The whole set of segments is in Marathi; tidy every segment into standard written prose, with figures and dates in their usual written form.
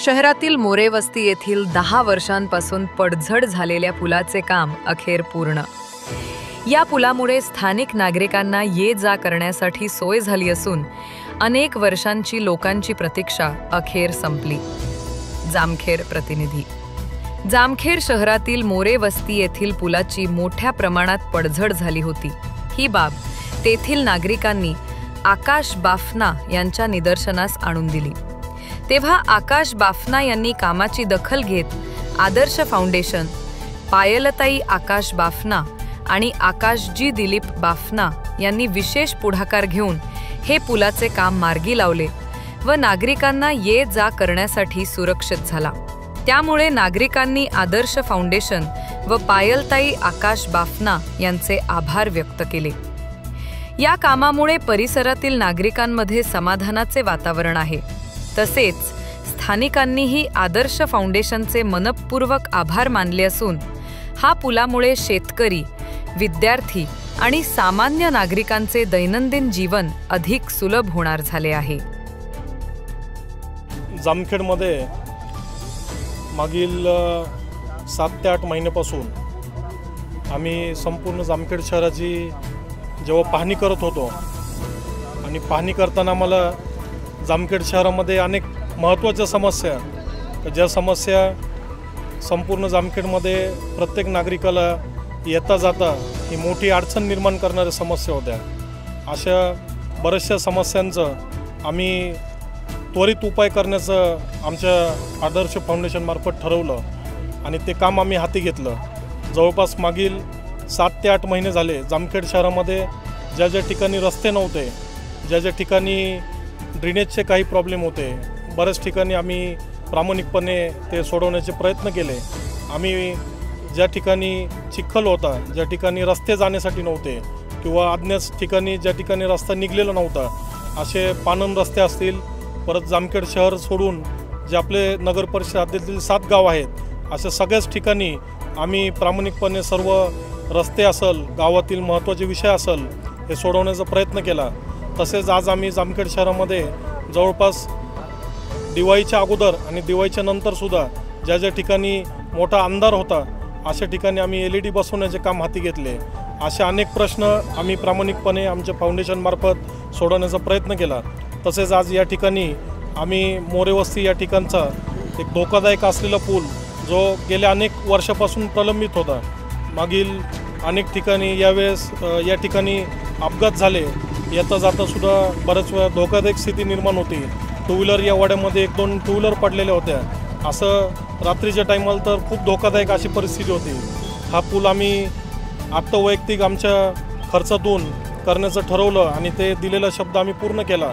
शहरातील मोरे वस्ती येथील 10 वर्षांपासून पडझड झालेल्या पुलाचे काम अखेर पूर्ण। या पुलामुळे स्थानिक नागरिकांना ये जा करण्यासाठी सोय झाली असून अनेक वर्षांची लोकांची प्रतीक्षा अखेर संपली। जामखेड प्रतिनिधी। जामखेड शहरातील मोरे वस्ती येथील पुलाची मोठ्या प्रमाणात पडझड झाली होती। ही बाब तेथील नागरिकांनी आकाश बाफना यांच्या निदर्शनास आणून दिली। तेव्हा आकाश बाफना यांनी कामाची दखल घेत आदर्श फाउंडेशन, पायलताई आकाश बाफना आणि आकाशजी दिलीप बाफना यांनी विशेष पुढाकार घेऊन हे पुलाचे काम मार्गी लावले व नागरिकांना ये जा करण्यासाठी सुरक्षित झाला। त्यामुळे नागरिकांनी आदर्श फाउंडेशन व पायलताई आकाश बाफना यांचे आभार व्यक्त केले। या कामामुळे परिसरातील नागरिकांमध्ये समाधानाचे वातावरण आहे। तसेच स्थानिकांनीही आदर्श फाउंडेशनचे मनपूर्वक आभार मानले असून हा पुलामुळे शेतकरी, विद्यार्थी आणि सामान्य नागरिकांचे दैनंदिन जीवन अधिक सुलभ होणार झाले आहे। जामखेडमध्ये मागील 7 ते 8 महिन्यापासून आम्ही संपूर्ण जामखेड शहराची जेव्हा पाहणी करत होतो आणि पाहणी करताना मला जामखेड शहरामध्ये अनेक महत्त्वाच्या समस्या, ज्या समस्या संपूर्ण जामखेडमध्ये प्रत्येक नागरिकाला येता जाता ही मोठी अडचण निर्माण करणाऱ्या समस्या होत्या। अशा बऱ्याचशा समस्यांचं आम्ही त्वरित उपाय करण्याचं आमच्या आदर्श फाउंडेशनमार्फत ठरवलं आणि ते काम आम्ही हाती घेतलं। जवळपास मागील 7 ते 8 महिने झाले जामखेड शहरामध्ये ज्या ज्या ठिकाणी रस्ते नव्हते, ज्या ज्या ठिकाणी ड्रेनेजचे काही प्रॉब्लेम होते, बऱ्याच ठिकाणी आम्ही प्रामाणिकपणे ते सोडवण्याचे प्रयत्न केले। आम्ही ज्या ठिकाणी चिखल होता, ज्या ठिकाणी रस्ते जाण्यासाठी नव्हते किंवा अज्ञात ठिकाणी ज्या ठिकाणी रस्ता निघलेला नव्हता, असे पानन रस्ते असतील, परत जामखेड शहर सोडून जे आपले नगर परिषद हद्दीतील 7 गाव आहेत, अशा सगळ्याच ठिकाणी आम्ही प्रामाणिकपणे सर्व रस्ते असेल, गावातील महत्त्वाचे विषय असेल, हे सोडवण्याचा प्रयत्न केला। तसेच आज आम्ही जामखेड शहरामध्ये जवळपास दिवाळीच्या अगोदर आणि दिवाळीच्या नंतरसुद्धा ज्या ज्या ठिकाणी मोठा अंधार होता अशा ठिकाणी आम्ही LED बसवण्याचे काम हाती घेतले। असे अनेक प्रश्न आम्ही प्रामाणिकपणे आमच्या फाउंडेशनमार्फत सोडवण्याचा प्रयत्न केला। तसेच आज या ठिकाणी आम्ही मोरे वस्ती या ठिकाणचा एक धोकादायक असलेला पूल जो गेल्या अनेक वर्षापासून प्रलंबित होता, मागील अनेक ठिकाणी यावेळेस या ठिकाणी अपघात झाले, येता जाता सुद्धा बऱ्याच वेळा धोकादायक स्थिती निर्माण होती। 2 व्हीलर या वाड्यामध्ये 1-2 2 व्हीलर पडलेल्या होत्या। असं रात्रीच्या टायमाला तर खूप धोकादायक अशी परिस्थिती होती। हा पूल आम्ही आत्ता वैयक्तिक आमच्या खर्चातून करण्याचं ठरवलं आणि ते दिलेला शब्द आम्ही पूर्ण केला।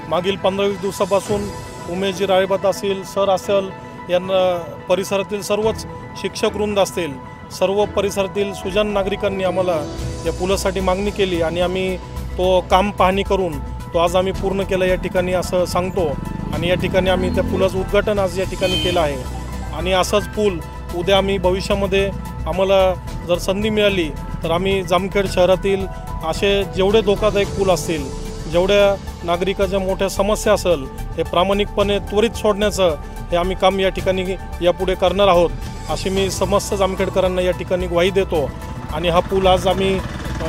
मागील 15-20 दिवसापासून उमेशजी राळेबात असतील, सर असेल, यांना परिसरातील सर्वच शिक्षक वृंद असतील, सर्व परिसरातील सुजाण नागरिकांनी आम्हाला या पुलासाठी मागणी केली आणि आम्ही तो काम पाहणी करून तो आज आम्ही पूर्ण केला या ठिकाणी असं सांगतो। आणि या ठिकाणी आम्ही त्या पुलाचं उद्घाटन आज या ठिकाणी केलं आहे आणि असाच पूल उद्या आम्ही भविष्यामध्ये आम्हाला जर संधी मिळाली तर आम्ही जामखेड शहरातील असे जेवढे धोकादायक पूल असतील, जेवढ्या नागरिकाच्या मोठ्या समस्या असेल, हे प्रामाणिकपणे त्वरित सोडण्याचं हे आम्ही काम या ठिकाणी यापुढे करणार आहोत, अशी मी समस्त जामखेडकरांना या ठिकाणी ग्वाही देतो। आणि हा पूल आज आम्ही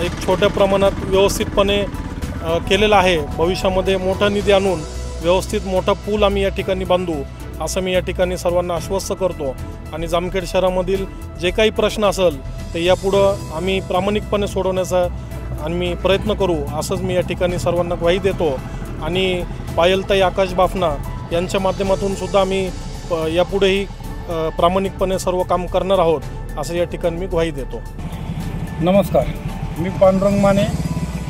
एक छोट्या प्रमाणात व्यवस्थितपणे केलेला आहे। भविष्यामध्ये मोठा निधी आणून व्यवस्थित मोठा पूल आम्ही या ठिकाणी बांधू असं मी या ठिकाणी सर्वांना आश्वस्त करतो। आणि जामखेड शहरामधील जे काही प्रश्न असेल ते यापुढं आम्ही प्रामाणिकपणे सोडवण्याचा आम्ही प्रयत्न करू असंच मी या ठिकाणी सर्वांना ग्वाही देतो। आणि पायलताई आकाश बाफना यांच्या माध्यमातून सुद्धा आम्ही यापुढेही प्रामाणिकपणे सर्व काम करणार आहोत असं या ठिकाणी मी ग्वाही देतो। नमस्कार, मी पांडुरंग माने,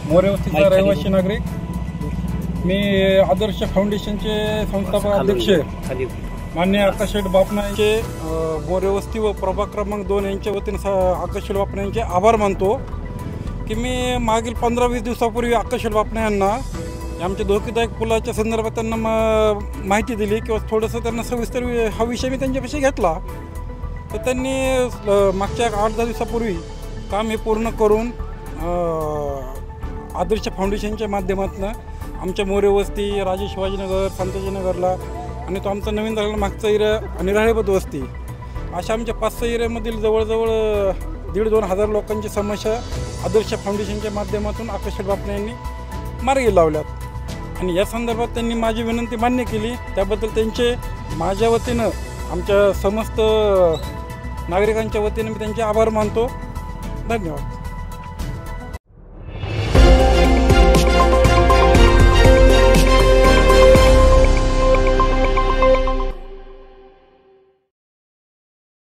मोरे वस्तीचा रहिवासी नागरिक। मी आदर्श फाउंडेशनचे संस्थापक अध्यक्ष माननीय आकाश बाफना यांचे मोरे वस्ती व प्रभाग क्रमांक 2 यांच्या वतीने आकाश बाफना यांचे आभार मानतो की मी मागील 15-20 दिवसापूर्वी आकाश बाफना यांना आमच्या धोकादायक पुलाच्या संदर्भात त्यांना माहिती दिली किंवा थोडंसं त्यांना सविस्तर हा विषय मी त्यांच्यापाशी घेतला। तर त्यांनी मागच्या 8-10 दिवसापूर्वी काम हे पूर्ण करून आदर्श फाउंडेशनच्या माध्यमातून आमच्या मोरे वस्ती, राजे शिवाजीनगर, संताजीनगरला आणि तो आमचा नवीन झालेला मागचा एरिया आणि राळेबद वस्ती अशा आमच्या 5-6 एरियामधील जवळजवळ 1,500-2 हजार लोकांची समस्या आदर्श फाउंडेशनच्या माध्यमातून आकाश शेठ बापणे यांनी मार्गी लावल्यात आणि या संदर्भात त्यांनी माझी विनंती मान्य केली. त्याबद्दल त्यांचे माझ्या वतीनं आमच्या समस्त नागरिकांच्या वतीनं मी त्यांचे आभार मानतो. धन्यवाद.